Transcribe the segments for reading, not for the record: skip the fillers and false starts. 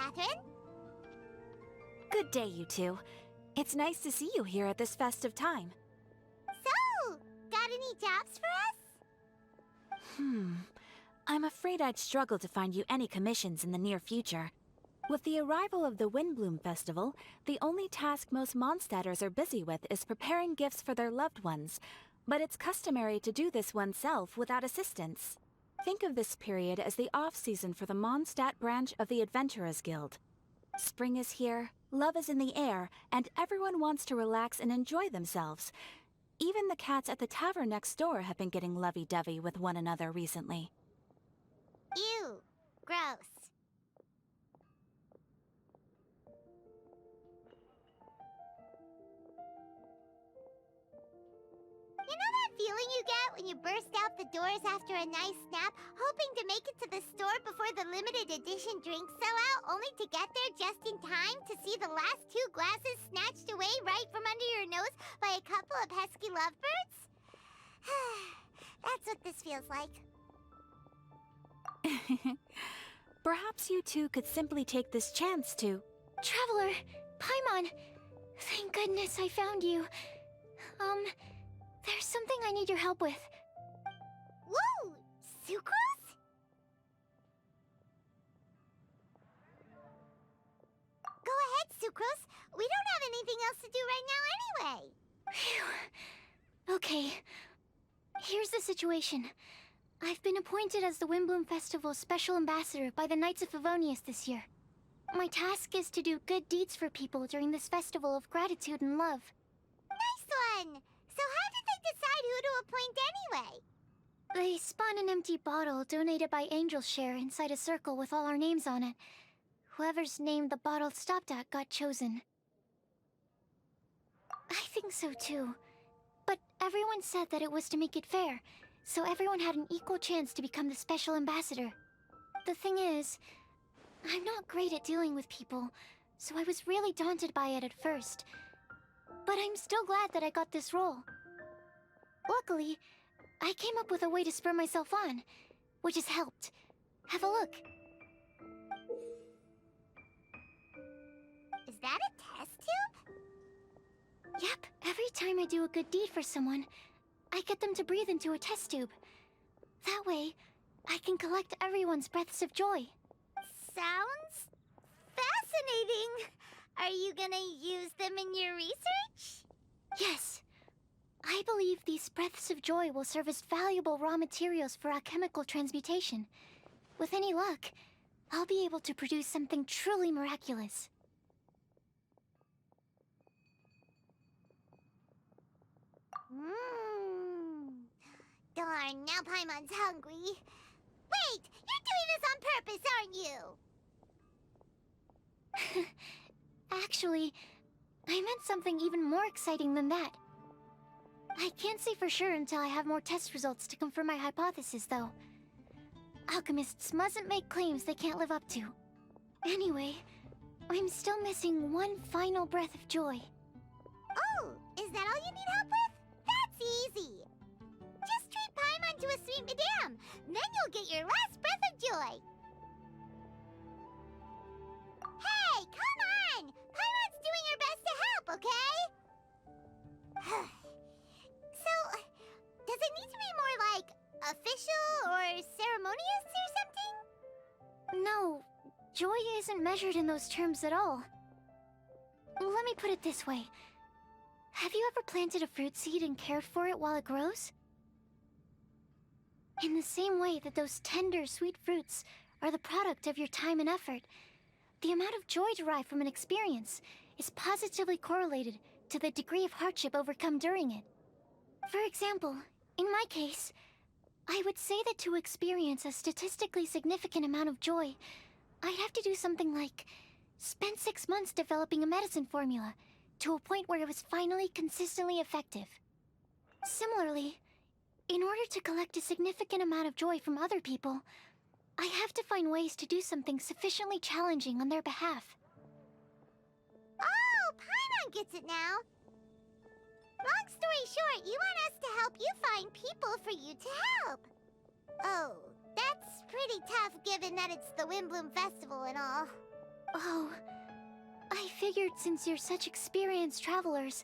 Catherine. Good day, you two. It's nice to see you here at this festive time. So, got any jobs for us? I'm afraid I'd struggle to find you any commissions in the near future. With the arrival of the Windblume Festival, the only task most Mondstadters are busy with is preparing gifts for their loved ones. But it's customary to do this oneself without assistance. Think of this period as the off-season for the Mondstadt branch of the Adventurers Guild. Spring is here, love is in the air, and everyone wants to relax and enjoy themselves. Even the cats at the tavern next door have been getting lovey-dovey with one another recently. Ew. Gross. You know that feeling you get when you burst out the doors after a nice nap, hoping to make it to the store before the limited edition drinks sell out, only to get there just in time to see the last 2 glasses snatched away right from under your nose by a couple of pesky lovebirds? That's what this feels like. Perhaps you two could simply take this chance to... Traveler! Paimon! Thank goodness I found you. There's something I need your help with. Whoa! Sucrose? Go ahead, Sucrose. We don't have anything else to do right now anyway. Phew. Okay. Here's the situation. I've been appointed as the Windblume Festival's special ambassador by the Knights of Favonius this year. My task is to do good deeds for people during this festival of gratitude and love. Nice one! So how did they decide who to appoint anyway? They spun an empty bottle donated by Angel's Share inside a circle with all our names on it. Whoever's name the bottle stopped at got chosen. I think so too. But everyone said that it was to make it fair, so everyone had an equal chance to become the special ambassador. The thing is, I'm not great at dealing with people, so I was really daunted by it at first. But I'm still glad that I got this role. Luckily, I came up with a way to spur myself on, which has helped. Have a look. Is that a test tube? Yep, every time I do a good deed for someone, I get them to breathe into a test tube. That way, I can collect everyone's breaths of joy. Sounds fascinating. Are you gonna use them in your research? Yes. I believe these breaths of joy will serve as valuable raw materials for alchemical transmutation. With any luck, I'll be able to produce something truly miraculous. Darn, now Paimon's hungry. Wait, you're doing this on purpose, aren't you? Actually, I meant something even more exciting than that. I can't say for sure until I have more test results to confirm my hypothesis, though. Alchemists mustn't make claims they can't live up to. Anyway, I'm still missing one final breath of joy. Oh, is that all you need help with? That's easy. Just treat Paimon to a sweet madame. Then you'll get your last breath of joy. Hey, come on! Paimon's doing her best to help, okay? So, does it need to be more like official or ceremonious or something? No, joy isn't measured in those terms at all. Let me put it this way. Have you ever planted a fruit seed and cared for it while it grows? In the same way that those tender, sweet fruits are the product of your time and effort, the amount of joy derived from an experience is positively correlated to the degree of hardship overcome during it. For example, in my case, I would say that to experience a statistically significant amount of joy, I'd have to do something like spend 6 months developing a medicine formula to a point where it was finally consistently effective. Similarly, in order to collect a significant amount of joy from other people, I have to find ways to do something sufficiently challenging on their behalf. Oh, Paimon gets it now. Long story short, you want us to help you find people for you to help. Oh, that's pretty tough given that it's the Windblume Festival and all. Oh, I figured since you're such experienced travelers,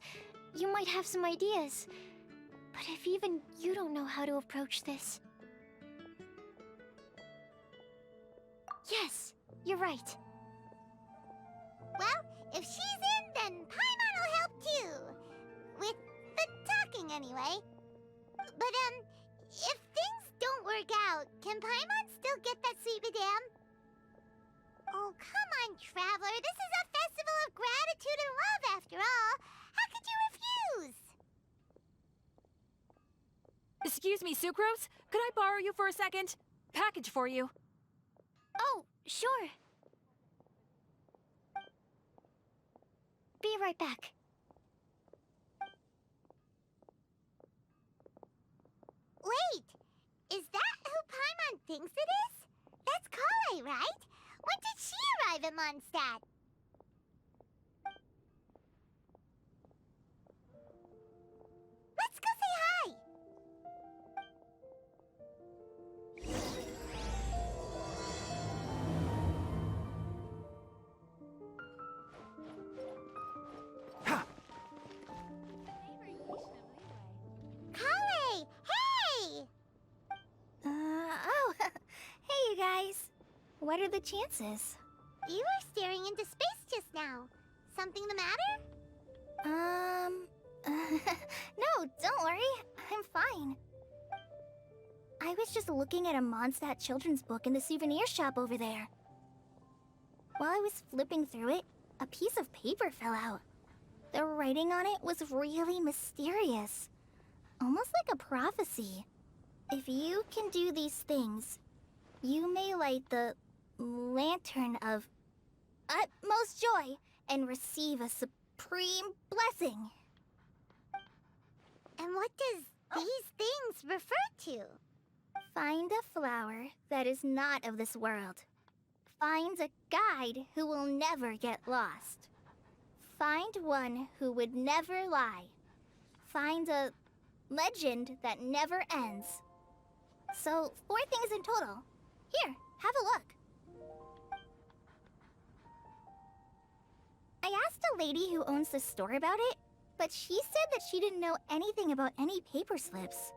you might have some ideas. But if even you don't know how to approach this... Yes, you're right. Well, if she's in, then Paimon will help too. With the talking, anyway. But, if things don't work out, can Paimon still get that sweet madame? Oh, come on, Traveler. This is a festival of gratitude and love, after all. How could you refuse? Excuse me, Sucrose? Could I borrow you for a second? Package for you. Oh, sure. Be right back. Wait, is that who Paimon thinks it is? That's Kale, right? When did she arrive in Mondstadt? Let's go say hi! Kale! Hey! Oh, hey you guys. What are the chances? You were staring into space just now. Something the matter? No, don't worry. I'm fine. I was just looking at a Mondstadt children's book in the souvenir shop over there. While I was flipping through it, a piece of paper fell out. The writing on it was really mysterious. Almost like a prophecy. If you can do these things, you may light the lantern of utmost joy and receive a supreme blessing. And what does these things refer to? Find a flower that is not of this world. Find a guide who will never get lost. Find one who would never lie. Find a legend that never ends. So, 4 things in total. Here, have a look. I asked a lady who owns the store about it, but she said that she didn't know anything about any paper slips.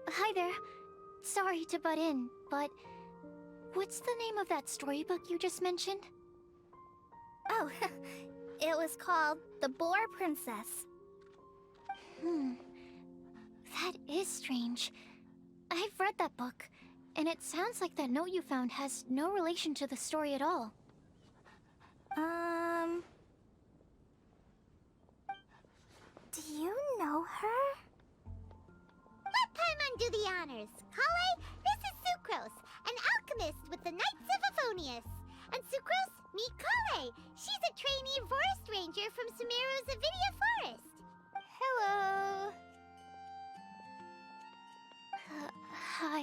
Hi there. Sorry to butt in, but what's the name of that storybook you just mentioned? Oh, it was called The Boar Princess. That is strange. I've read that book, and it sounds like that note you found has no relation to the story at all. Do you know her? Let Paimon do the honors. Kale, this is Sucrose, an alchemist with the Knights of Favonius. And Sucrose, meet Kale. She's a trainee forest ranger from Sumeru's Avidia Forest. Hello. Hi.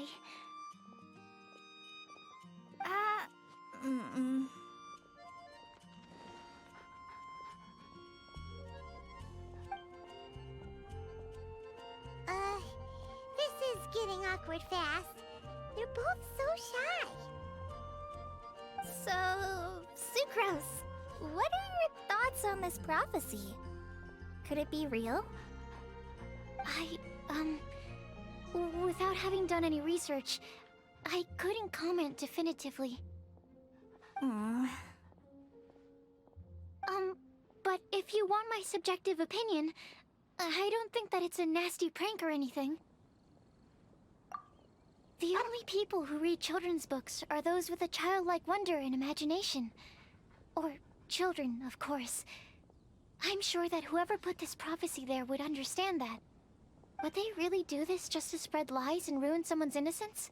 This is getting awkward fast. They're both so shy. So, Sucrose, what are your thoughts on this prophecy? Could it be real? Without having done any research, I couldn't comment definitively. But if you want my subjective opinion, I don't think that it's a nasty prank or anything. The only people who read children's books are those with a childlike wonder and imagination. Or children, of course. I'm sure that whoever put this prophecy there would understand that. Would they really do this just to spread lies and ruin someone's innocence?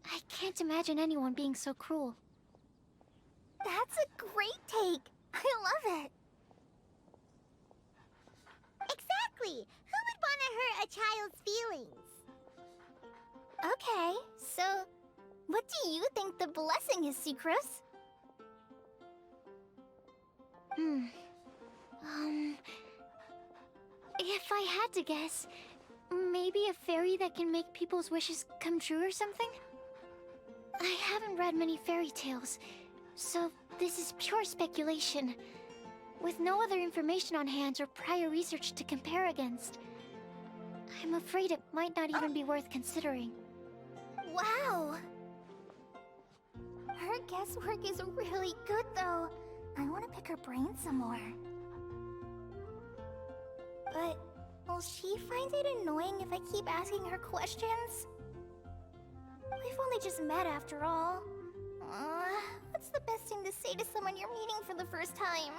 I can't imagine anyone being so cruel. That's a great take! I love it! Exactly! Who would want to hurt a child's feelings? Okay, so what do you think the blessing is, Sucrose? If I had to guess, maybe a fairy that can make people's wishes come true or something? I haven't read many fairy tales, so this is pure speculation, with no other information on hand or prior research to compare against. I'm afraid it might not even be worth considering. Wow! Her guesswork is really good, though. I want to pick her brain some more. But will she find it annoying if I keep asking her questions? We've only just met after all. What's the best thing to say to someone you're meeting for the first time?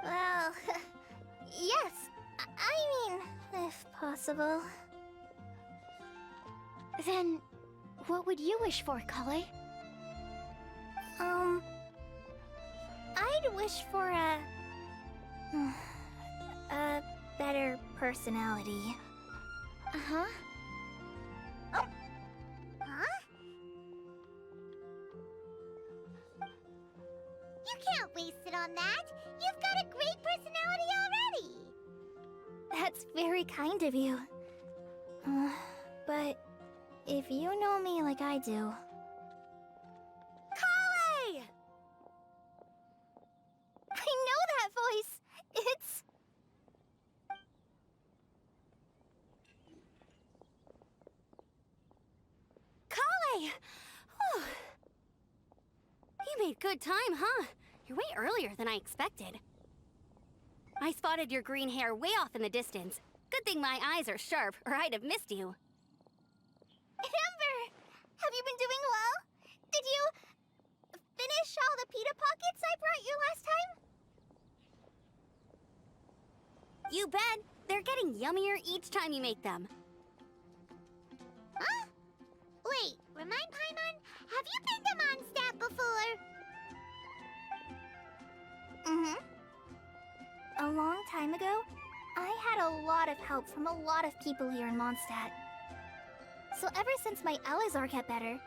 Well, yes. I mean, if possible. Then, what would you wish for, Kale? I'd wish for a better personality. Uh-huh. Huh? You can't waste it on that. You've got a great personality already. That's very kind of you. But if you know me like I do... Kale! I know that voice. It's... Kale! Whew. You made good time, huh? You're way earlier than I expected. I spotted your green hair way off in the distance. Good thing my eyes are sharp, or I'd have missed you. Amber! Have you been doing well? Did you finish all the pita pockets I brought you last time? You bet. They're getting yummier each time you make them. Huh? Wait, remind Paimon, have you been to Mondstadt before? Mm-hmm. A long time ago, I had a lot of help from a lot of people here in Mondstadt. So ever since my Elizar got better,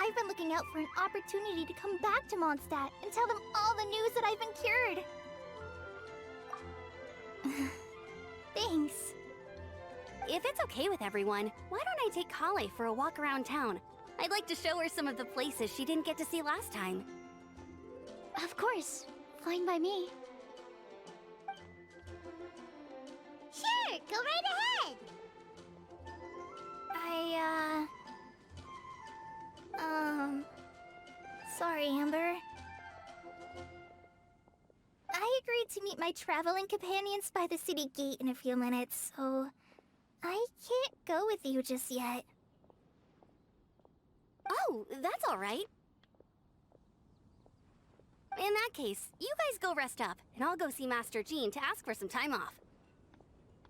I've been looking out for an opportunity to come back to Mondstadt and tell them all the news that I've been cured. Thanks. If it's okay with everyone, why don't I take Kale for a walk around town? I'd like to show her some of the places she didn't get to see last time. Of course. Fine by me. Sure, go right ahead. Sorry, Amber. I agreed to meet my traveling companions by the city gate in a few minutes, so I can't go with you just yet. Oh, that's all right. In that case, you guys go rest up, and I'll go see Master Jean to ask for some time off.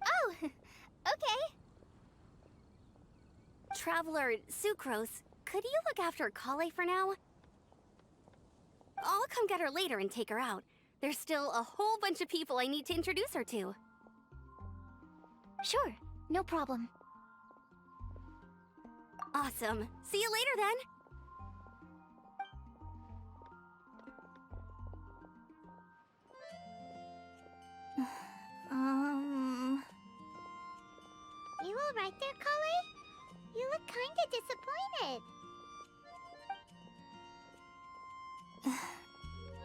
Oh, okay. Traveler Sucrose, could you look after Kale for now? I'll come get her later and take her out. There's still a whole bunch of people I need to introduce her to. Sure, no problem. Awesome. See you later then. You all right there, Kale? You look kinda disappointed.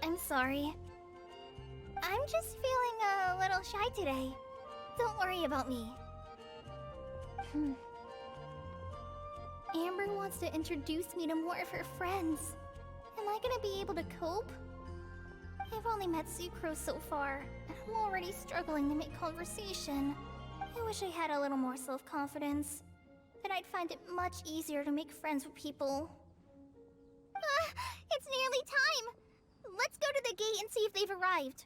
I'm sorry. I'm just feeling a little shy today. Don't worry about me. Amber wants to introduce me to more of her friends. Am I gonna be able to cope? I've only met Sucrose so far, and I'm already struggling to make conversation. I wish I had a little more self-confidence. Then I'd find it much easier to make friends with people. It's nearly time! Let's go to the gate and see if they've arrived.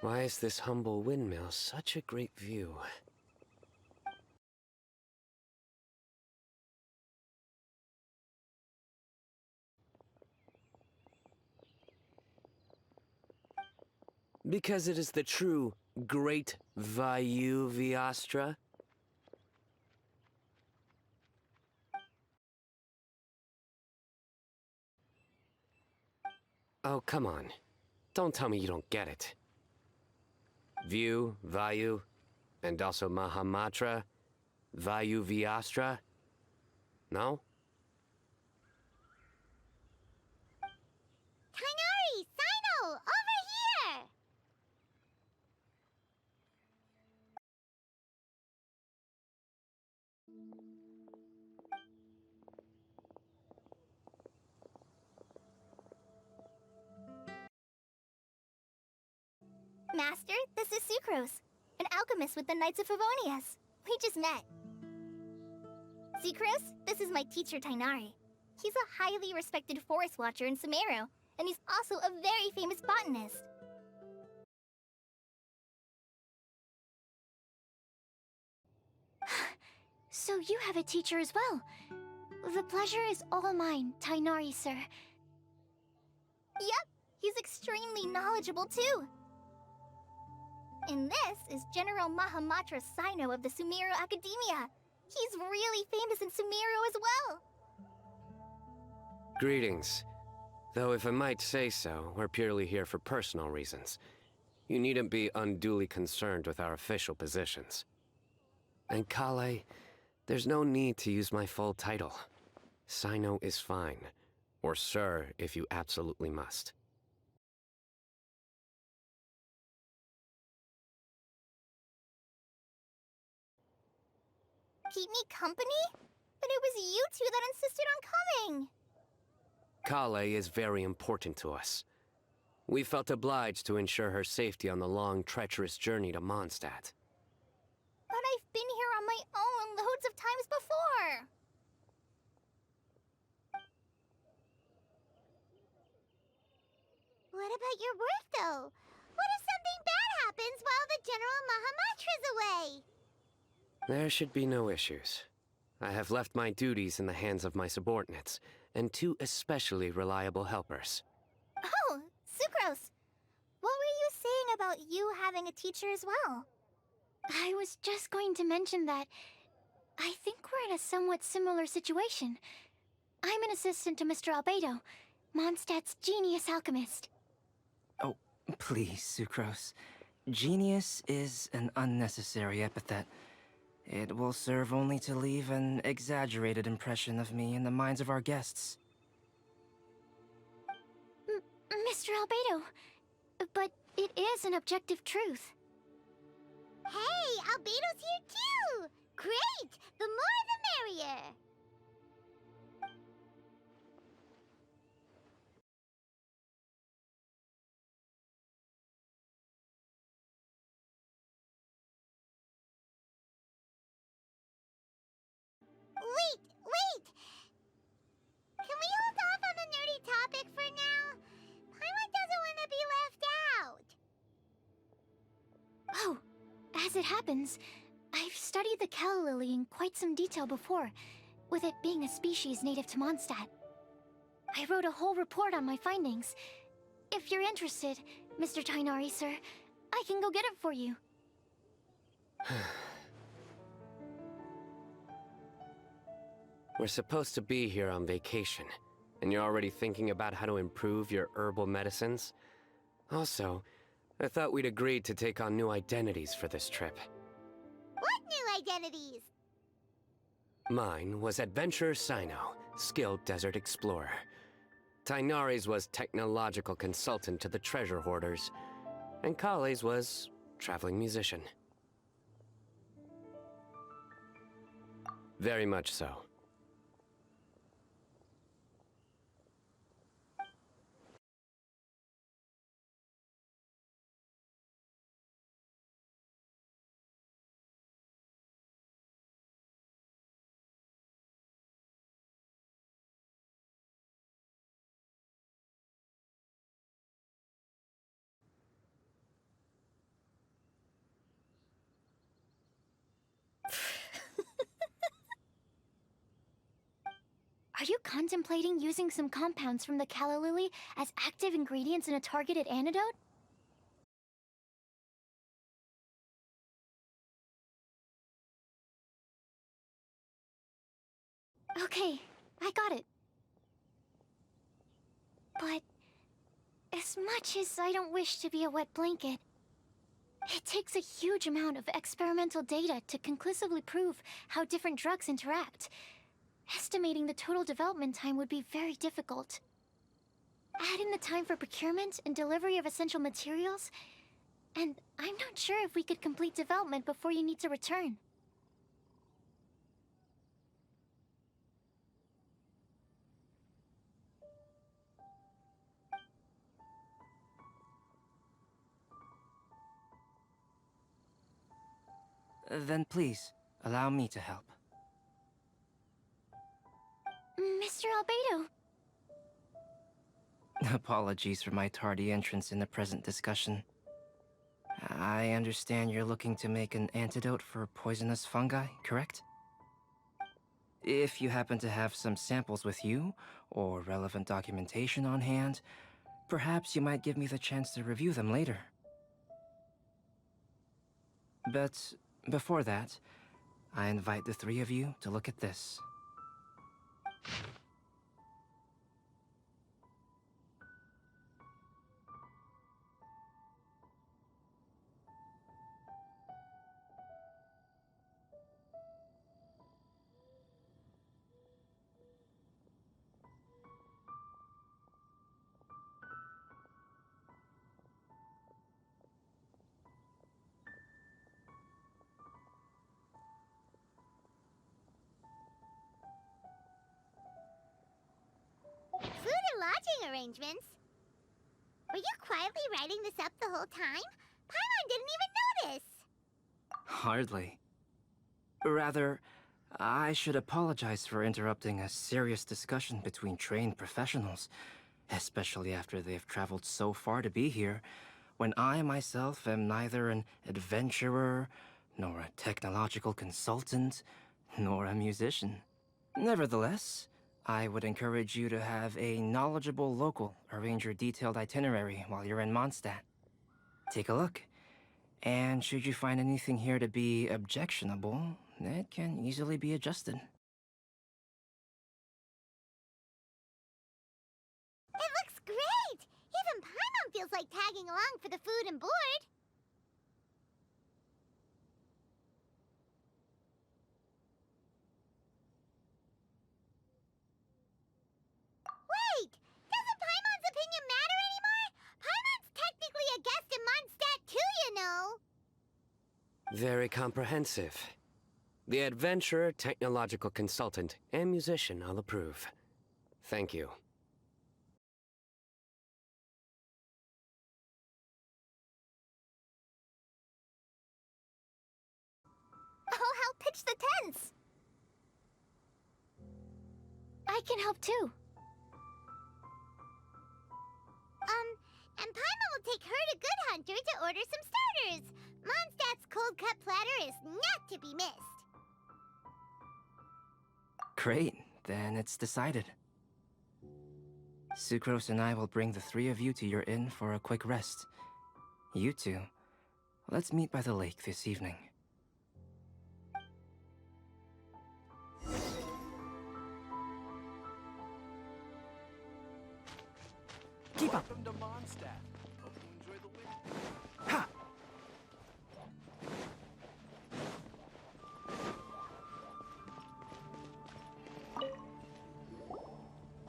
Why is this humble windmill such a great view? Because it is the true Great Vayu Viastra? Oh, come on. Don't tell me you don't get it. View, Vayu, and also Mahamatra, Vayu Viastra? No? Kainari, Sino, over here! Master, this is Sucrose, an alchemist with the Knights of Favonius. We just met. Sucrose, this is my teacher Tainari. He's a highly respected forest watcher in Sumeru, and he's also a very famous botanist. So you have a teacher as well. The pleasure is all mine, Tainari, sir. Yep, he's extremely knowledgeable too. And this is General Mahamatra Sino of the Sumeru Academia. He's really famous in Sumeru as well. Greetings. Though if I might say so, we're purely here for personal reasons. You needn't be unduly concerned with our official positions. And Kale, there's no need to use my full title. Sino is fine. Or sir, if you absolutely must. Keep me company? But it was you two that insisted on coming. Kale is very important to us. We felt obliged to ensure her safety on the long, treacherous journey to Mondstadt. But I've been here on my own loads of times before. What about your work, though? What if something bad happens while the General Mahamatra's away? There should be no issues. I have left my duties in the hands of my subordinates, and two especially reliable helpers. Oh, Sucrose. What were you saying about you having a teacher as well? I was just going to mention that I think we're in a somewhat similar situation. I'm an assistant to Mr. Albedo, Mondstadt's genius alchemist. Oh, please, Sucrose. Genius is an unnecessary epithet. It will serve only to leave an exaggerated impression of me in the minds of our guests. Mr. Albedo, but it is an objective truth. Hey, Albedo's here too! Great! The more the merrier! Wait! Can we hold off on the nerdy topic for now? Paimon doesn't want to be left out. Oh, as it happens, I've studied the Kel lily in quite some detail before, with it being a species native to Mondstadt. I wrote a whole report on my findings. If you're interested, Mr. Tainari, sir, I can go get it for you. We're supposed to be here on vacation, and you're already thinking about how to improve your herbal medicines? Also, I thought we'd agreed to take on new identities for this trip. What new identities? Mine was Adventurer Sino, skilled desert explorer. Tainari's was technological consultant to the treasure hoarders, and Kale's was traveling musician. Very much so. contemplating using some compounds from the calla lily as active ingredients in a targeted antidote? Okay, I got it. But as much as I don't wish to be a wet blanket, it takes a huge amount of experimental data to conclusively prove how different drugs interact. Estimating the total development time would be very difficult. Add in the time for procurement and delivery of essential materials, and I'm not sure if we could complete development before you need to return. Then please, allow me to help. Mr. Albedo. Apologies for my tardy entrance in the present discussion. I understand you're looking to make an antidote for poisonous fungi, correct? If you happen to have some samples with you, or relevant documentation on hand, perhaps you might give me the chance to review them later. But before that, I invite the three of you to look at this. Food and lodging arrangements? Were you quietly writing this up the whole time? Paimon didn't even notice! Hardly. Rather, I should apologize for interrupting a serious discussion between trained professionals, especially after they've traveled so far to be here, when I myself am neither an adventurer, nor a technological consultant, nor a musician. Nevertheless, I would encourage you to have a knowledgeable local arrange your detailed itinerary while you're in Mondstadt. Take a look, and should you find anything here to be objectionable, it can easily be adjusted. It looks great! Even Paimon feels like tagging along for the food and board. Wait! Doesn't Paimon's opinion matter anymore? Paimon's technically a guest in Mondstadt too, you know! Very comprehensive. The adventurer, technological consultant, and musician I'll approve. Thank you. I'll help pitch the tents! I can help too. And Paimon will take her to Good Hunter to order some starters. Mondstadt's cold-cut platter is not to be missed. Great, then it's decided. Sucrose and I will bring the three of you to your inn for a quick rest. You two, let's meet by the lake this evening. Keep up! Welcome to Mondstadt. Hope you enjoy the wind. Ha!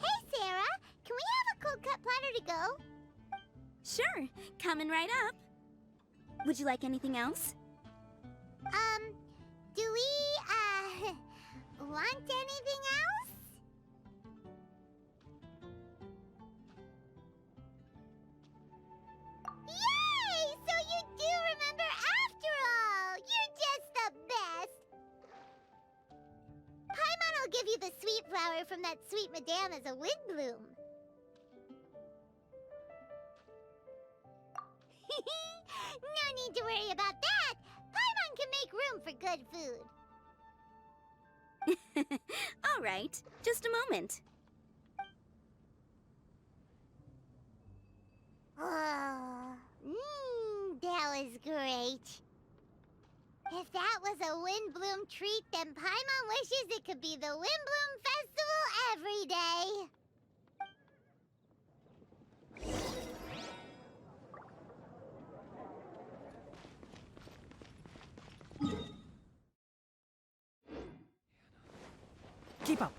Hey, Sarah! Can we have a cold-cut platter to go? Sure, coming right up. Would you like anything else? Do we, want anything else? Yay! So you do remember after all! You're just the best! Paimon will give you the sweet flower from that sweet madame as a Windblume. No need to worry about that! Paimon can make room for good food. All right, just a moment. great. If that was a Windblume treat, then Paimon wishes it could be the Windblume Festival every day. Keep up.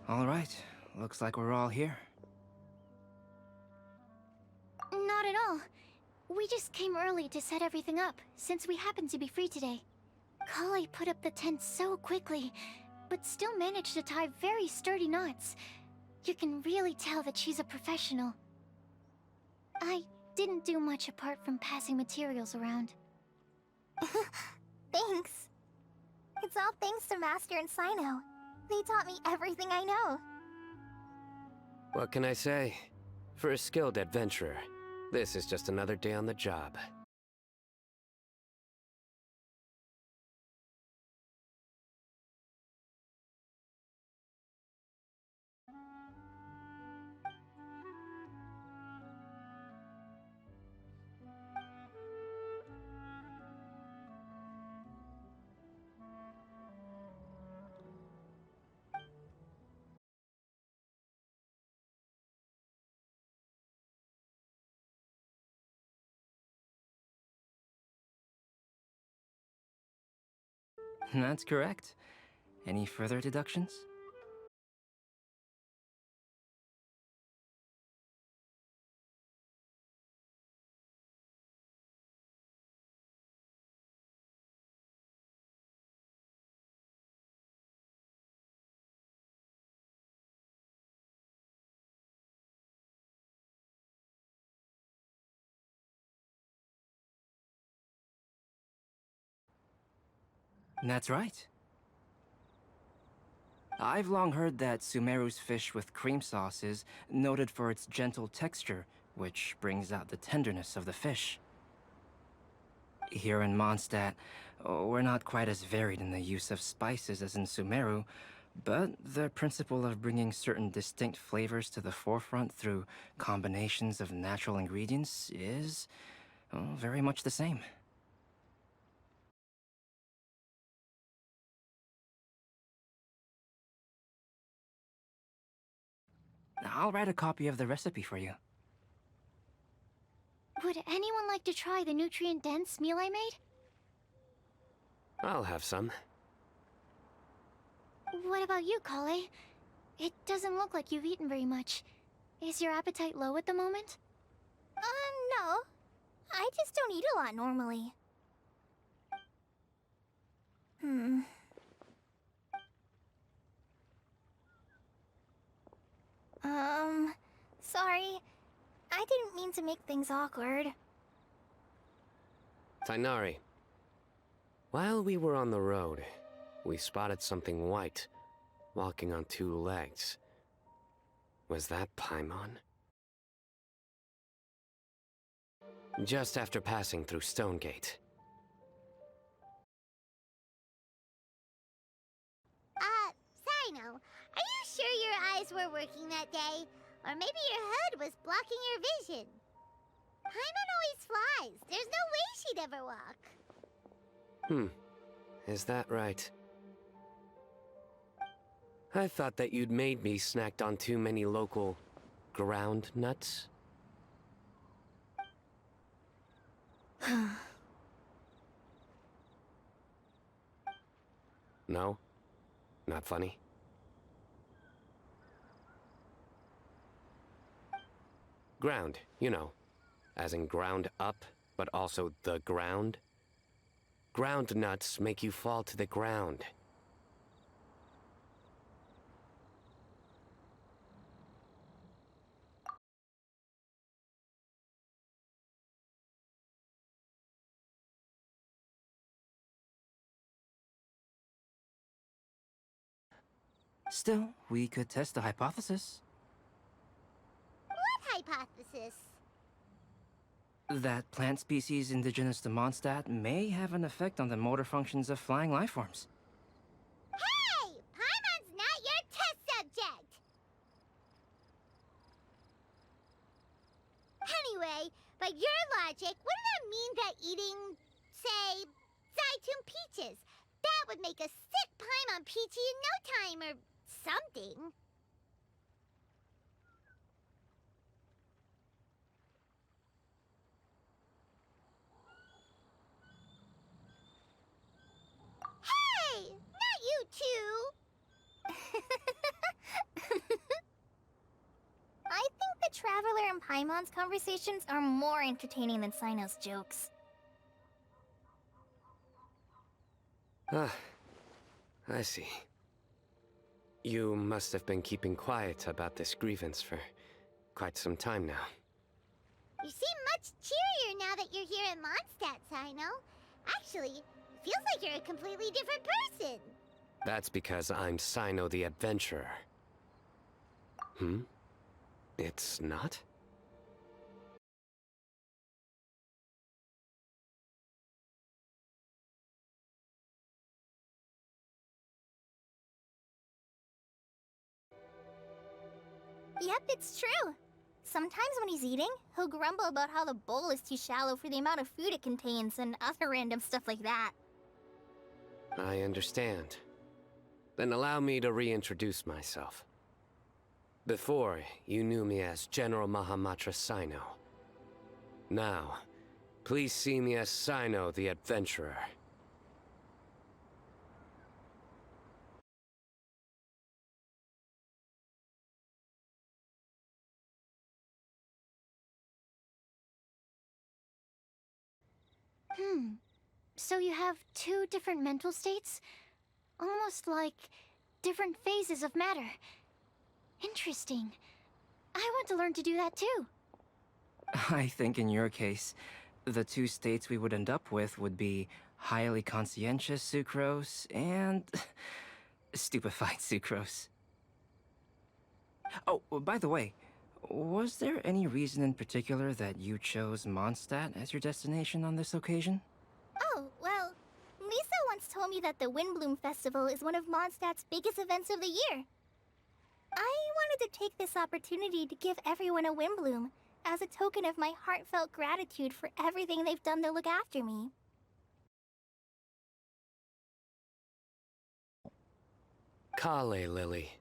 All right. Looks like we're all here. Not at all. We just came early to set everything up, since we happen to be free today. Kale put up the tent so quickly, but still managed to tie very sturdy knots. You can really tell that she's a professional. I didn't do much apart from passing materials around. Thanks. It's all thanks to Master and Sino. They taught me everything I know. What can I say? For a skilled adventurer, this is just another day on the job. That's correct. Any further deductions? That's right. I've long heard that Sumeru's fish with cream sauce is noted for its gentle texture, which brings out the tenderness of the fish. Here in Mondstadt, we're not quite as varied in the use of spices as in Sumeru, but the principle of bringing certain distinct flavors to the forefront through combinations of natural ingredients is, very much the same. I'll write a copy of the recipe for you. Would anyone like to try the nutrient-dense meal I made? I'll have some. What about you, Kale? It doesn't look like you've eaten very much. Is your appetite low at the moment? No. I just don't eat a lot normally. Sorry. I didn't mean to make things awkward. Tainari. While we were on the road, we spotted something white, walking on two legs. Was that Paimon? Just after passing through Stonegate. Sino, are you sure your eyes were working that day? Or maybe your hood was blocking your vision? Paimon always flies. There's no way she'd ever walk. Is that right? I thought that you'd made me snacked on too many local ground nuts. No? Not funny? Ground, you know. As in ground up, but also the ground. Ground nuts make you fall to the ground. Still, we could test the hypothesis. What hypothesis? That plant species indigenous to Mondstadt may have an effect on the motor functions of flying lifeforms. Hey! Paimon's not your test subject! Anyway, by your logic, wouldn't that mean that eating, say, Zaitun peaches, that would make a sick Paimon peachy in no time or something? Hey! Not you two! I think the Traveler and Paimon's conversations are more entertaining than Sino's jokes. Ah, I see. You must have been keeping quiet about this grievance for quite some time now. You seem much cheerier now that you're here in Mondstadt, Sino. Actually, it feels like you're a completely different person. That's because I'm Sino the Adventurer. Hmm? It's not? Yep, it's true. Sometimes when he's eating, he'll grumble about how the bowl is too shallow for the amount of food it contains and other random stuff like that. I understand. Then allow me to reintroduce myself. Before, you knew me as General Mahamatra Sino. Now, please see me as Sino the Adventurer. So you have two different mental states? Almost like different phases of matter. Interesting. I want to learn to do that too. I think in your case, the two states we would end up with would be highly conscientious sucrose and stupefied sucrose. Oh, by the way, was there any reason in particular that you chose Mondstadt as your destination on this occasion? Oh, well, Lisa once told me that the Windblume Festival is one of Mondstadt's biggest events of the year. I wanted to take this opportunity to give everyone a Windblume as a token of my heartfelt gratitude for everything they've done to look after me. Kale Lily.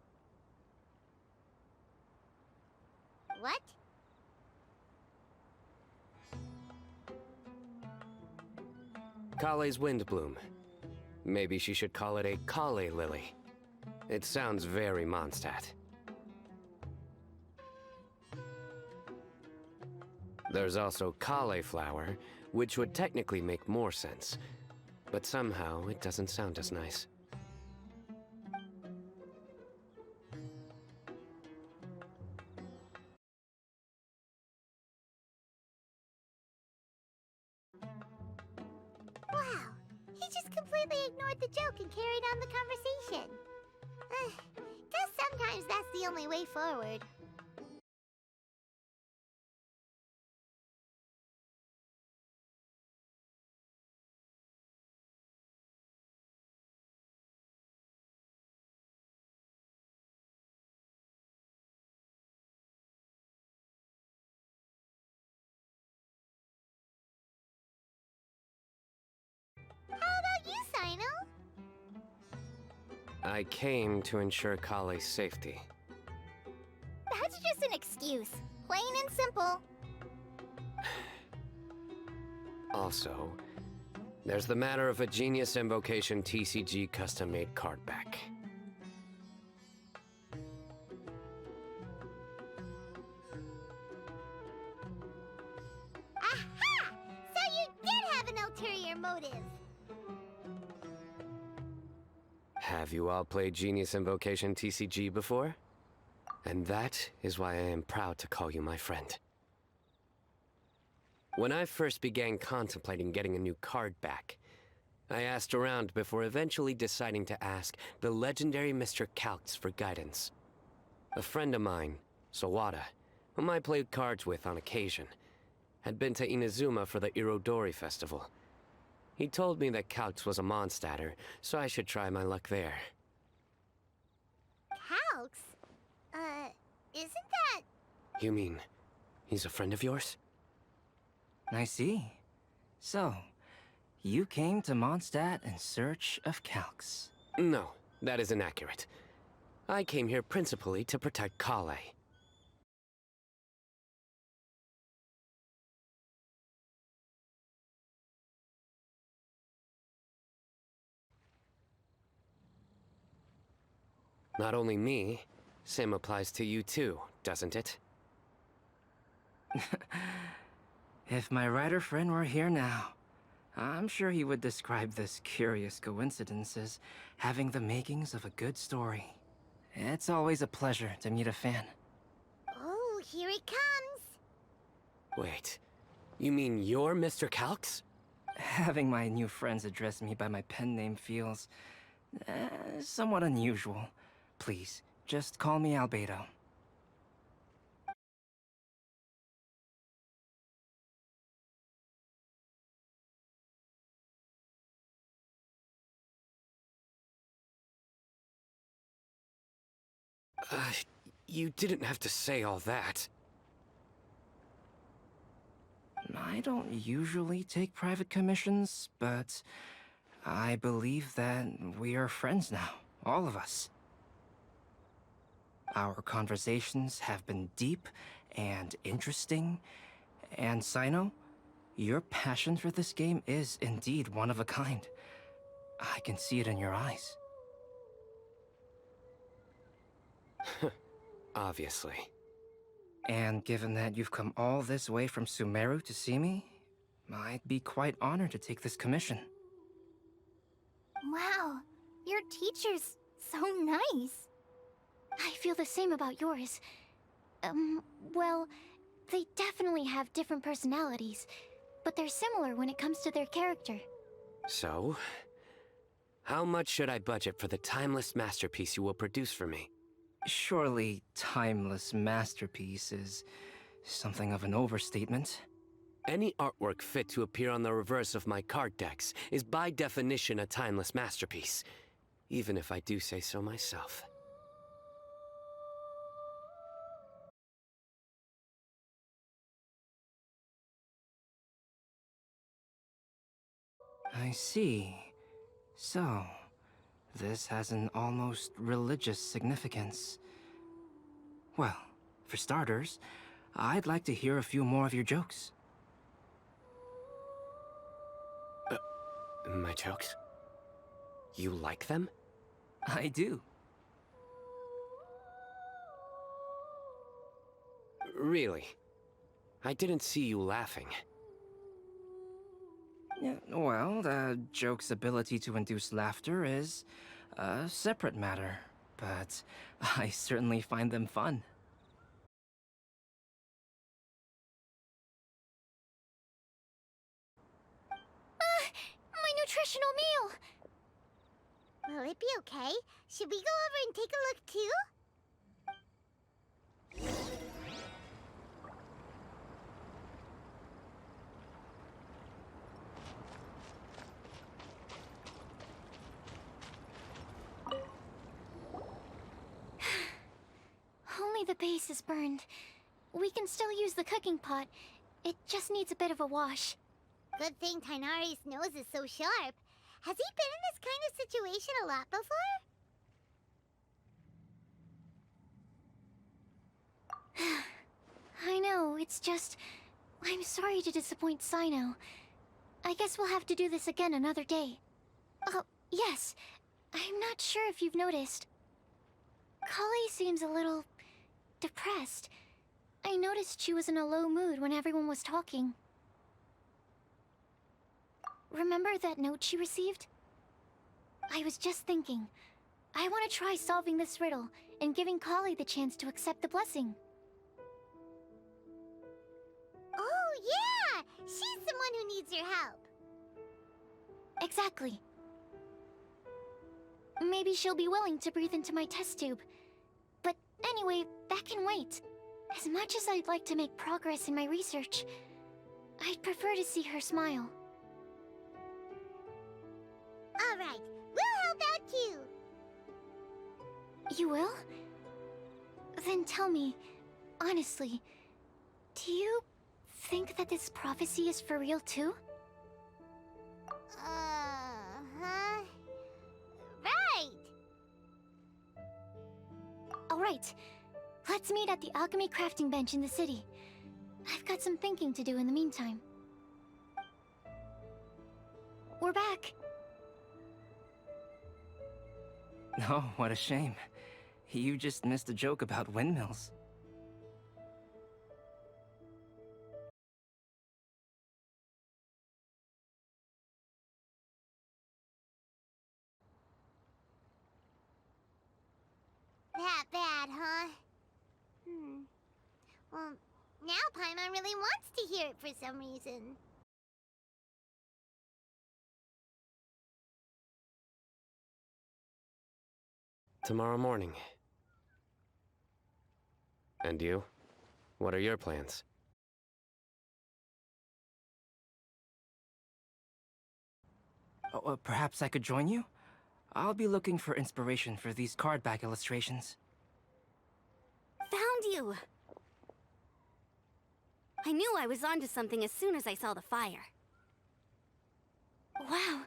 What? Kale's Windblume. Maybe she should call it a Kale Lily. It sounds very Mondstadt. There's also cauliflower, which would technically make more sense, but somehow it doesn't sound as nice. Wow, he just completely ignored the joke and carried on the conversation. Guess sometimes that's the only way forward. How about you, Sino? I came to ensure Kale's safety. That's just an excuse. Plain and simple. Also, there's the matter of a Genius Invocation TCG custom-made card back. Aha! So you did have an ulterior motive. Have you all played Genius Invocation TCG before? And that is why I am proud to call you my friend. When I first began contemplating getting a new card back, I asked around before eventually deciding to ask the legendary Mr. Calx for guidance. A friend of mine, Sawada, whom I played cards with on occasion, had been to Inazuma for the Irodori festival. He told me that Calx was a Mondstatter, so I should try my luck there. Calx? Isn't that... You mean, he's a friend of yours? I see. So, you came to Mondstadt in search of Calx. No, that is inaccurate. I came here principally to protect Kale. Not only me, same applies to you too, doesn't it? If my writer friend were here now, I'm sure he would describe this curious coincidence as having the makings of a good story. It's always a pleasure to meet a fan. Oh, here it comes. Wait, you mean you're Mr. Calx? Having my new friends address me by my pen name feels... somewhat unusual. Please, just call me Albedo. You didn't have to say all that. I don't usually take private commissions, but I believe that we are friends now, all of us. Our conversations have been deep and interesting, and Sino, your passion for this game is indeed one of a kind. I can see it in your eyes. Obviously. And given that you've come all this way from Sumeru to see me, I'd be quite honored to take this commission. Wow, your teacher's so nice. I feel the same about yours. Well, they definitely have different personalities, but they're similar when it comes to their character. So, how much should I budget for the timeless masterpiece you will produce for me? Surely, timeless masterpiece is something of an overstatement. Any artwork fit to appear on the reverse of my card decks is by definition a timeless masterpiece, even if I do say so myself. I see. So, this has an almost religious significance. Well, for starters, I'd like to hear a few more of your jokes. My jokes? You like them? I do. Really? I didn't see you laughing. Yeah, well, the joke's ability to induce laughter is a separate matter, but I certainly find them fun. My nutritional meal! Will it be okay? Should we go over and take a look too? Only the base is burned. We can still use the cooking pot. It just needs a bit of a wash. Good thing Tainari's nose is so sharp. Has he been in this kind of situation a lot before? I know, it's just... I'm sorry to disappoint Sino. I guess we'll have to do this again another day. Oh, yes. I'm not sure if you've noticed. Kali seems a little... depressed. I noticed she was in a low mood when everyone was talking. Remember that note she received? I was just thinking. I want to try solving this riddle and giving Kali the chance to accept the blessing. Oh, yeah! She's someone who needs your help. Exactly. Maybe she'll be willing to breathe into my test tube. But anyway, that can wait. As much as I'd like to make progress in my research, I'd prefer to see her smile. All right, we'll help out too. You will? Then tell me, honestly, do you think that this prophecy is for real too? Huh? Right. Alright, let's meet at the alchemy crafting bench in the city. I've got some thinking to do in the meantime. We're back. Oh, what a shame. You just missed a joke about windmills. That bad, huh? Well, now Paimon really wants to hear it for some reason. Tomorrow morning. And you? What are your plans? Oh, perhaps I could join you? I'll be looking for inspiration for these card back illustrations. Found you! I knew I was onto something as soon as I saw the fire. Wow,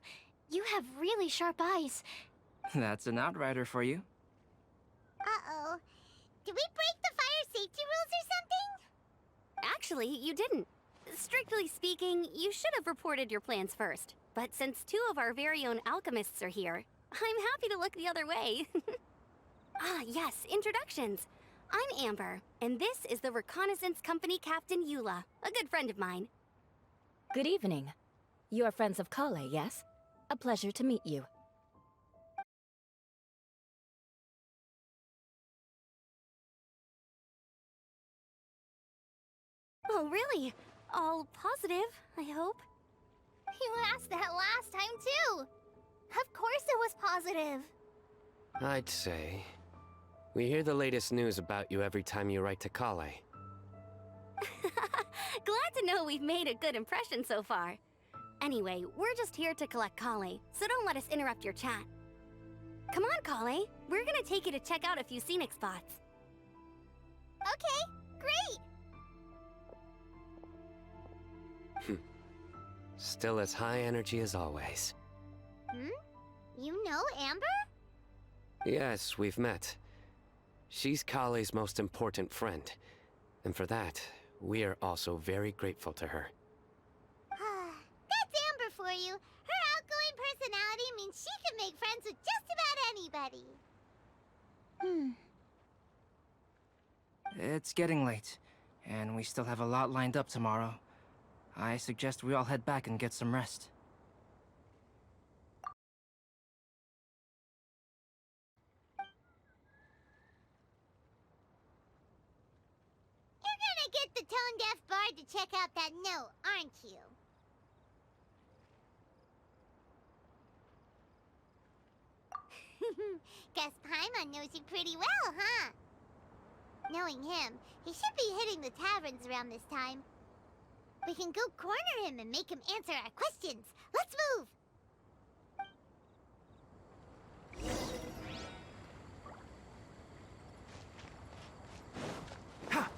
you have really sharp eyes. That's an outrider for you. Uh-oh. Did we break the fire safety rules or something? Actually, you didn't. Strictly speaking, you should have reported your plans first. But since two of our very own alchemists are here, I'm happy to look the other way. Ah, yes, introductions. I'm Amber, and this is the Reconnaissance Company Captain Eula, a good friend of mine. Good evening. You are friends of Kale, yes? A pleasure to meet you. Oh, really? All positive, I hope. You asked that last time, too. Of course it was positive. I'd say. We hear the latest news about you every time you write to Kale. Glad to know we've made a good impression so far. Anyway, we're just here to collect Kale, so don't let us interrupt your chat. Come on, Kale. We're gonna take you to check out a few scenic spots. Okay, great. Still as high energy as always. You know Amber? Yes, we've met. She's Kale's most important friend. And for that, we are also very grateful to her. That's Amber for you. Her outgoing personality means she can make friends with just about anybody. It's getting late, and we still have a lot lined up tomorrow. I suggest we all head back and get some rest. You're gonna get the tone-deaf bard to check out that note, aren't you? Guess Paimon knows you pretty well, huh? Knowing him, he should be hitting the taverns around this time. We can go corner him and make him answer our questions. Let's move! Ha!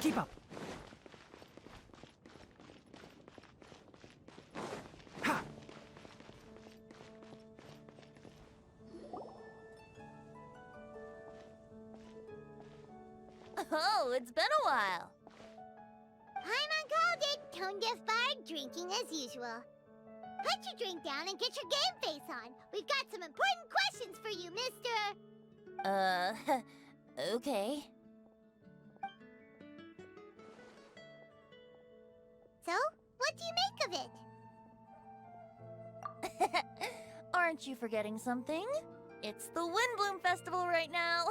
Keep up! Ha! Oh, it's been a while. Paimon called it. Tone-deaf bard drinking as usual. Put your drink down and get your game face on. We've got some important questions for you, mister. Okay. So, what do you make of it? Aren't you forgetting something? It's the Windblume Festival right now.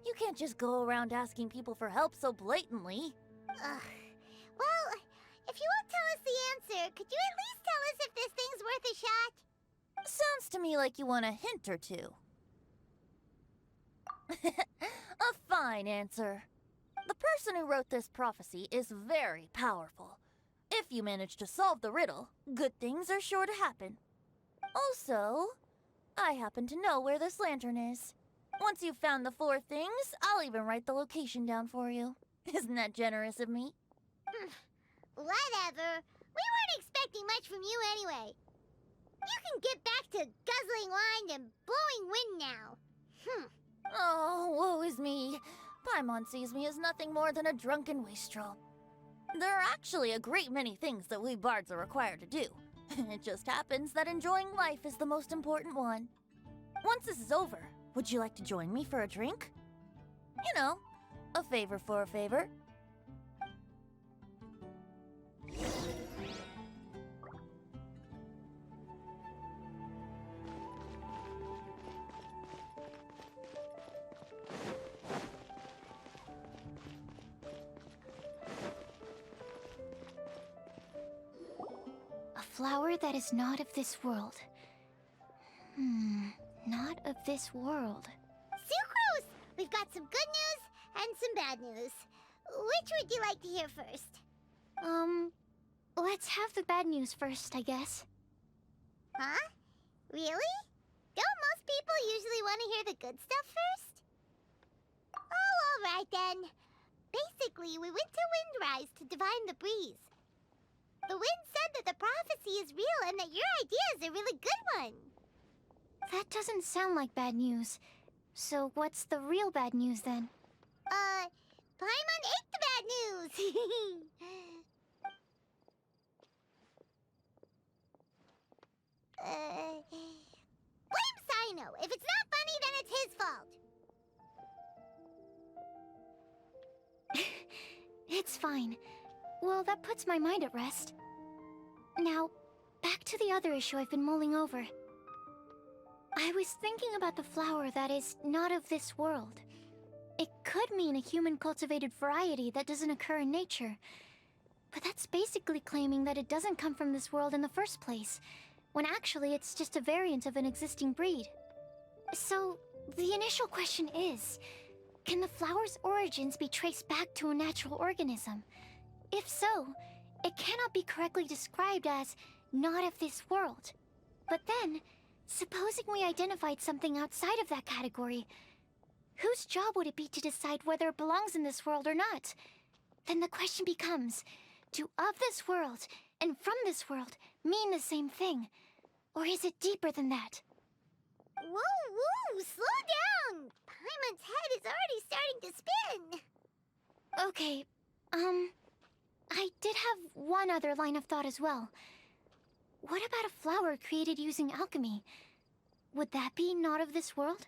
You can't just go around asking people for help so blatantly. Well, if you won't tell us the answer, could you at least tell us if this thing's worth a shot? Sounds to me like you want a hint or two. A fine answer. The person who wrote this prophecy is very powerful. If you manage to solve the riddle, good things are sure to happen. Also, I happen to know where this lantern is. Once you've found the 4 things, I'll even write the location down for you. Isn't that generous of me? Whatever. We weren't expecting much from you anyway. You can get back to guzzling wine and blowing wind now. Oh, woe is me. Paimon sees me as nothing more than a drunken wastrel. There are actually a great many things that we bards are required to do. It just happens that enjoying life is the most important one. Once this is over, would you like to join me for a drink? You know, a favor for a favor. A flower that is not of this world. Not of this world. Sucrose! We've got some good news and some bad news. Which would you like to hear first? Let's have the bad news first, I guess. Huh? Really? Don't most people usually want to hear the good stuff first? Oh, alright then. Basically, we went to Windrise to divine the breeze. The wind said that the prophecy is real and that your idea is a really good one. That doesn't sound like bad news. So what's the real bad news then? Paimon ate the bad news! Blame Sino. If it's not funny, then it's his fault. It's fine. Well, that puts my mind at rest. Now, back to the other issue I've been mulling over. I was thinking about the flower that is not of this world. It could mean a human-cultivated variety that doesn't occur in nature. But that's basically claiming that it doesn't come from this world in the first place, when actually it's just a variant of an existing breed. So, the initial question is, can the flower's origins be traced back to a natural organism? If so, it cannot be correctly described as not of this world. But then, supposing we identified something outside of that category, whose job would it be to decide whether it belongs in this world or not? Then the question becomes, do of this world and from this world mean the same thing? Or is it deeper than that? Whoa, slow down! Paimon's head is already starting to spin. Okay, I did have one other line of thought as well. What about a flower created using alchemy? Would that be not of this world?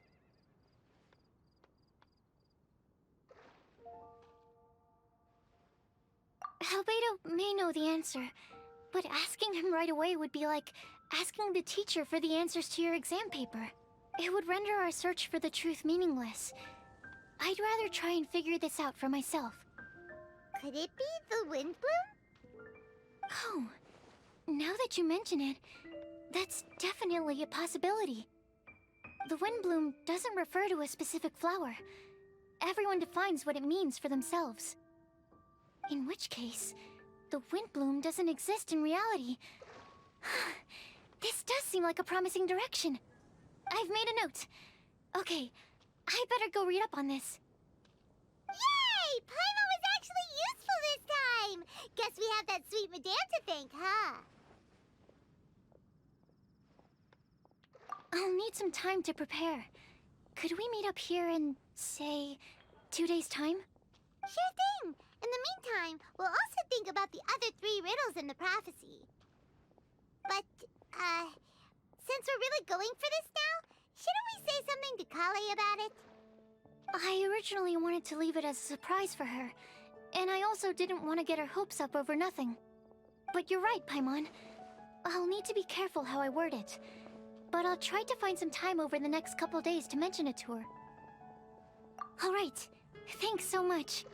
Albedo may know the answer, but asking him right away would be like asking the teacher for the answers to your exam paper. It would render our search for the truth meaningless. I'd rather try and figure this out for myself. Could it be the Windblume? Oh, now that you mention it, that's definitely a possibility. The Windblume doesn't refer to a specific flower. Everyone defines what it means for themselves. In which case, the Windblume doesn't exist in reality. This does seem like a promising direction. I've made a note. Okay, I better go read up on this. Yay! Paimon was actually useful this time! Guess we have that sweet madame to thank, huh? I'll need some time to prepare. Could we meet up here in, say, 2 days' time? Sure thing! In the meantime, we'll also think about the other 3 riddles in the prophecy. But, since we're really going for this now, shouldn't we say something to Kale about it? I originally wanted to leave it as a surprise for her, and I also didn't want to get her hopes up over nothing. But you're right, Paimon. I'll need to be careful how I word it. but I'll try to find some time over the next couple days to mention it to her. All right. Thanks so much.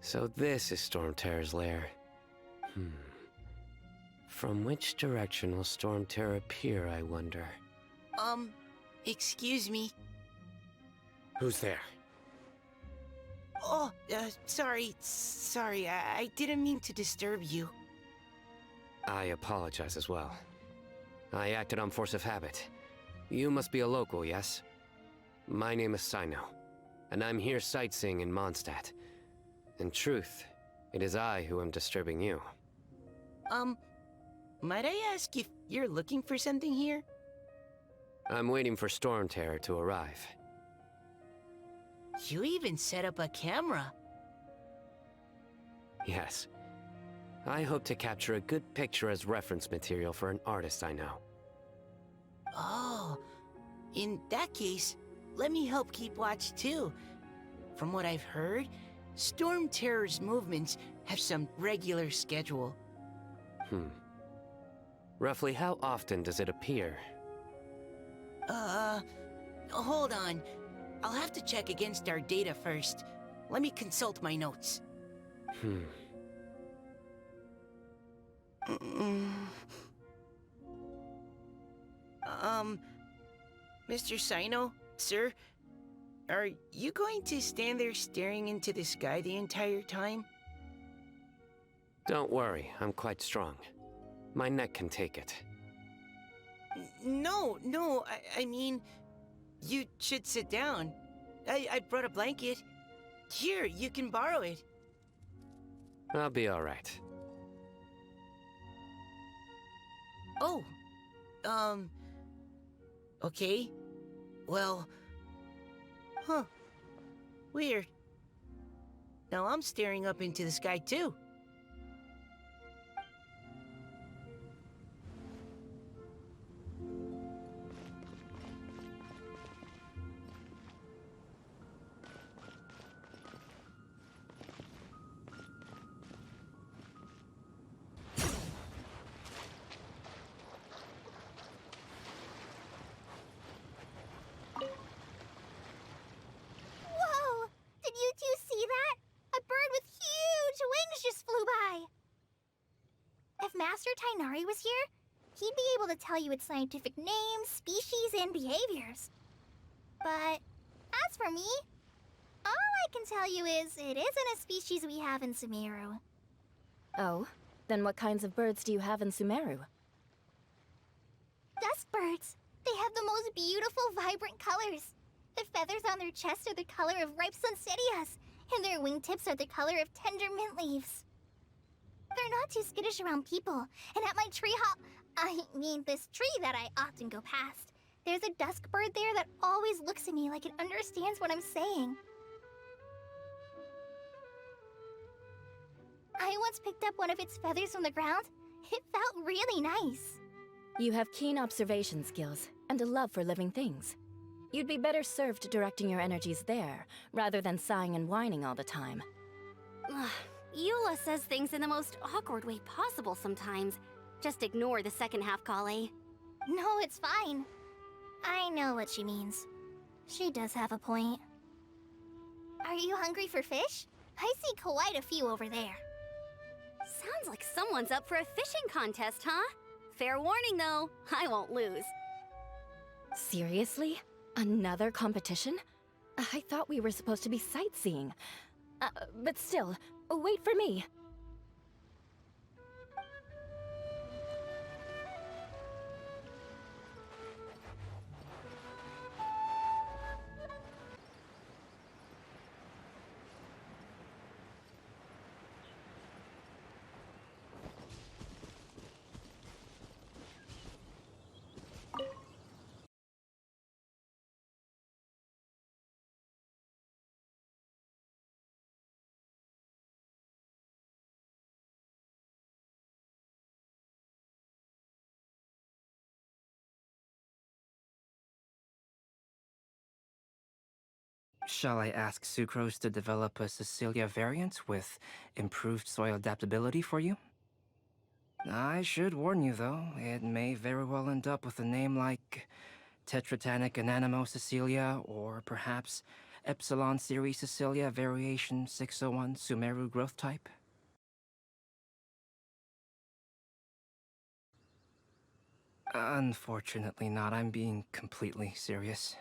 So this is Storm Terror's lair. From which direction will Storm Terror appear, I wonder? Excuse me. Who's there? Oh, sorry. I didn't mean to disturb you. I apologize as well. I acted on force of habit. You must be a local, yes? My name is Sino, and I'm here sightseeing in Mondstadt. In truth, it is I who am disturbing you. Might I ask if you're looking for something here? I'm waiting for Storm Terror to arrive. You even set up a camera. Yes. I hope to capture a good picture as reference material for an artist I know. Oh, in that case, let me help keep watch too. From what I've heard, Storm Terror's movements have some regular schedule. Roughly how often does it appear? Hold on. I'll have to check against our data first. Let me consult my notes. Mr. Sino, sir? Are you going to stand there staring into the sky the entire time? Don't worry, I'm quite strong. My neck can take it. No, I mean, you should sit down. I brought a blanket. Here, you can borrow it. I'll be all right. Oh, okay. Well, weird. Now I'm staring up into the sky too. Whoa! Did you two see that? A bird with huge wings just flew by. If Master Tainari was here, he'd be able to tell you its scientific names, species, and behaviors. But as for me, all I can tell you is it isn't a species we have in Sumeru. Oh? Then what kinds of birds do you have in Sumeru? Dusk birds. They have the most beautiful, vibrant colors. The feathers on their chests are the color of ripe sunsettias, and their wingtips are the color of tender mint leaves. They're not too skittish around people, and at my this tree that I often go past, there's a dusk bird there that always looks at me like it understands what I'm saying. I once picked up one of its feathers from the ground. It felt really nice. You have keen observation skills and a love for living things. You'd be better served directing your energies there, rather than sighing and whining all the time. Eula says things in the most awkward way possible sometimes. Just ignore the second half, Kale. No, it's fine. I know what she means. She does have a point. Are you hungry for fish? I see quite a few over there. Sounds like someone's up for a fishing contest, huh? Fair warning, though. I won't lose. Seriously? Another competition? I thought we were supposed to be sightseeing. But still, wait for me. Shall I ask Sucrose to develop a Cecilia variant with improved soil adaptability for you? I should warn you, though, it may very well end up with a name like Tetratanic Ananimo Cecilia, or perhaps Epsilon Series Cecilia Variation 601 Sumeru Growth Type. Unfortunately not. I'm being completely serious.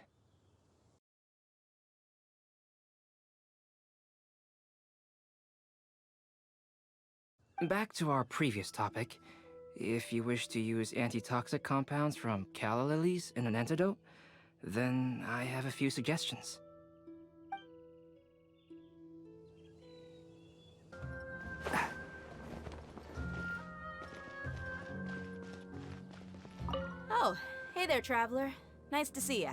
Back to our previous topic. If you wish to use antitoxic compounds from calla lilies in an antidote, then I have a few suggestions. Oh, hey there, traveler. Nice to see ya.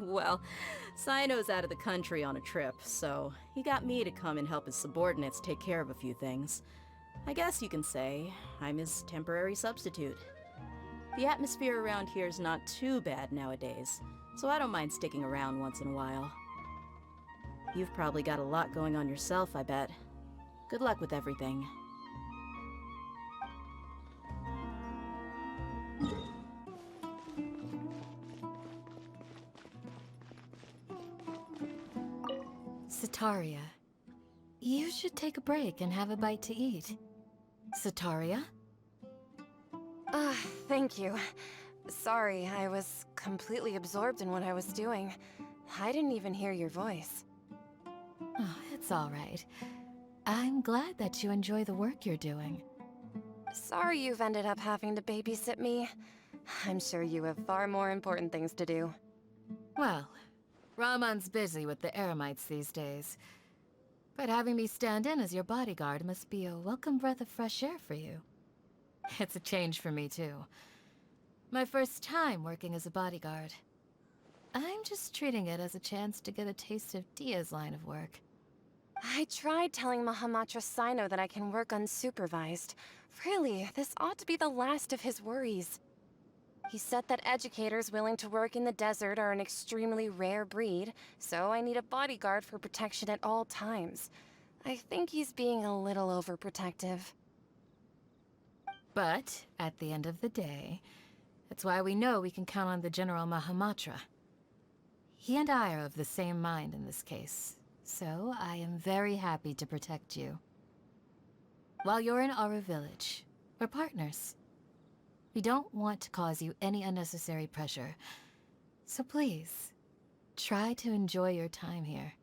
Well, Sino's out of the country on a trip, so he got me to come and help his subordinates take care of a few things. I guess you can say I'm his temporary substitute. The atmosphere around here is not too bad nowadays, so I don't mind sticking around once in a while. You've probably got a lot going on yourself, I bet. Good luck with everything. Sataria, you should take a break and have a bite to eat. Sataria? Thank you. Sorry, I was completely absorbed in what I was doing. I didn't even hear your voice. Oh, it's all right. I'm glad that you enjoy the work you're doing. Sorry you've ended up having to babysit me. I'm sure you have far more important things to do. Well, Ramon's busy with the Eremites these days. But having me stand in as your bodyguard must be a welcome breath of fresh air for you. It's a change for me, too. My first time working as a bodyguard. I'm just treating it as a chance to get a taste of Dia's line of work. I tried telling Mahamatra Sino that I can work unsupervised. Really, this ought to be the last of his worries. He said that educators willing to work in the desert are an extremely rare breed, so I need a bodyguard for protection at all times. I think he's being a little overprotective. But, at the end of the day, that's why we know we can count on the General Mahamatra. He and I are of the same mind in this case, so I am very happy to protect you. While you're in our village, we're partners. We don't want to cause you any unnecessary pressure, so please, try to enjoy your time here.